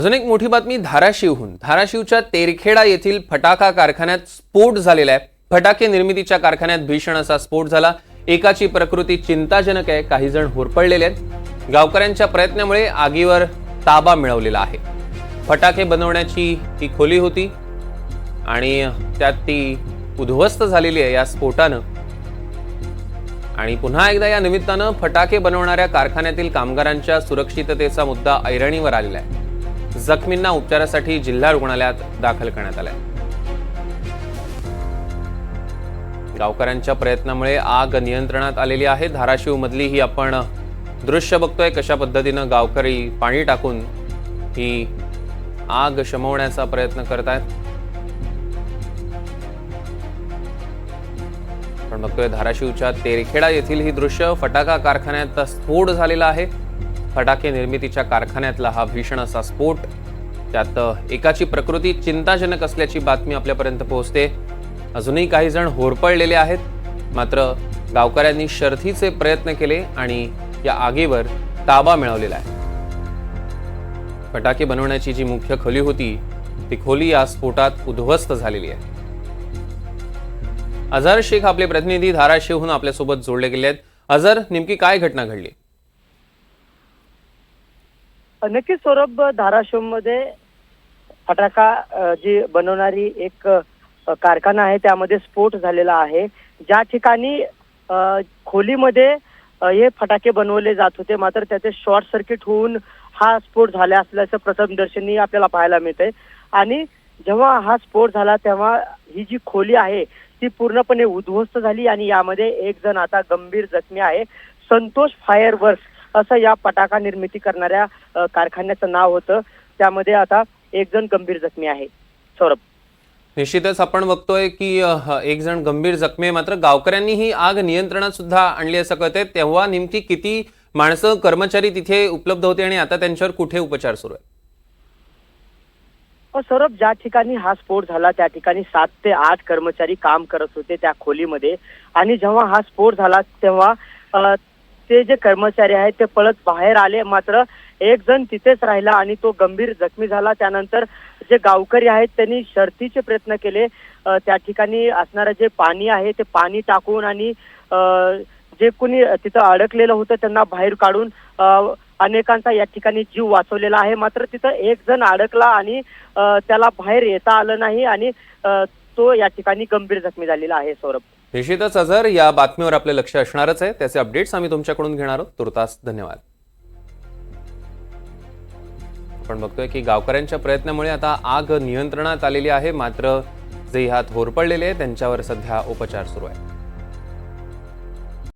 अजून एक मोठी बातमी धाराशिवहून। धाराशिवच्या तेरखेडा येथील फटाका कारखान्यात स्फोट झालेला आहे। फटाके निर्मितीच्या कारखान्यात भीषण असा स्फोट झाला। एकाची प्रकृती चिंताजनक आहे, काही जण होरपळलेले आहेत। गावकऱ्यांच्या प्रयत्नामुळे आगीवर ताबा मिळवलेला आहे। फटाके बनवण्याची ही खोली होती आणि त्यात ती उद्ध्वस्त झालेली आहे या स्फोटानं। आणि पुन्हा एकदा या निमित्तानं फटाके बनवणाऱ्या कारखान्यातील कामगारांच्या सुरक्षिततेचा मुद्दा ऐरणीवर आलेला आहे। जखमींना उपचारासाठी जिल्हा रुग्णालयात दाखल करण्यात आलंय। गावकऱ्यांच्या प्रयत्नामुळे आग नियंत्रणात आलेली आहे। धाराशिव मधली ही आपण दृश्य बघतोय, कशा पद्धतीनं गावकरी पाणी टाकून ही आग शमवण्याचा प्रयत्न करतायत। आपण बघतोय धाराशिवच्या तेरखेडा येथील ही दृश्य। फटाका कारखान्यात स्फोट झालेला आहे। फटाके निर्मितीच्या कारखान्यातला हा भीषण असा स्फोट, त्यात एकाची प्रकृती चिंताजनक असल्याची बातमी आपल्यापर्यंत पोहोचते। अजूनही काही जण होरपळलेले आहेत, मात्र गावकऱ्यांनी शर्थीचे प्रयत्न केले आणि या आगीवर ताबा मिळवलेला आहे। फटाके बनवण्याची जी मुख्य खोली होती ती खोली या स्फोटात उद्ध्वस्त झालेली आहे। अझर शेख आपले प्रतिनिधी धाराशिवहून आपल्यासोबत जोडले गेले आहेत। अझर, नेमकी काय घटना घडली? नक्कीच सौरभ, धाराशिवमध्ये फटाका जी बनवणारी एक कारखाना आहे त्यामध्ये स्फोट झालेला आहे। ज्या ठिकाणी खोलीमध्ये हे फटाके बनवले जात होते, मात्र त्याचे शॉर्ट सर्किट होऊन हा स्फोट झाला असल्याचं प्रथमदर्शनी आपल्याला पाहायला मिळतंय। आणि जेव्हा हा स्फोट झाला तेव्हा ही जी खोली आहे ती पूर्णपणे उद्ध्वस्त झाली आणि यामध्ये एक जण आता गंभीर जखमी आहे। संतोष फायर वर्क्स असं या फटाका निर्मिती करणाऱ्या कारखान्याचं नाव होतं। त्यामध्ये आता एक जण गंभीर जखमी आहे। सौरभ, निश्चितच आपण बघतोय की एक जण गंभीर जखमी आहे, मात्र गावकऱ्यांनी ही आग नियंत्रणात सुद्धा आणली असं कळतंय। तेव्हा नेमकी किती माणसं, कर्मचारी तिथे उपलब्ध होते आणि आता त्यांच्यावर कुठे उपचार सुरू आहे? सौरभ, ज्या ठिकाणी हा स्फोट झाला त्या ठिकाणी 7 ते 8 कर्मचारी काम करत होते त्या खोलीमध्ये। आणि जेव्हा हा स्फोट झाला तेव्हा ते जे कर्मचारी आहेत ते पळत बाहेर आले, मात्र एक जण तिथेच राहिला आणि तो गंभीर जखमी झाला। त्यानंतर जे गावकरी आहेत त्यांनी शर्थीचे प्रयत्न केले, त्या ठिकाणी असणारं जे पाणी आहे ते पाणी टाकून आणि जे कोणी तिथं अडकलेलं होतं त्यांना बाहेर काढून अनेकांचा या ठिकाणी जीव वाचवलेला आहे। मात्र तिथं एक जण अडकला आणि त्याला बाहेर येता आलं नाही आणि तो या ठिकाणी गंभीर जखमी झालेला आहे। सौरभ, निश्चितच अझर, या बातमीवर आपले लक्ष असणारच आहे। त्याचे अपडेट्स आम्ही तुमच्याकडून घेणार आहोत। तुर्तास धन्यवाद। आपण बघतोय की गावकऱ्यांच्या प्रयत्नामुळे आता आग नियंत्रणात आलेली आहे, मात्र जे हात होरपळलेले त्यांच्यावर सध्या उपचार सुरू आहे।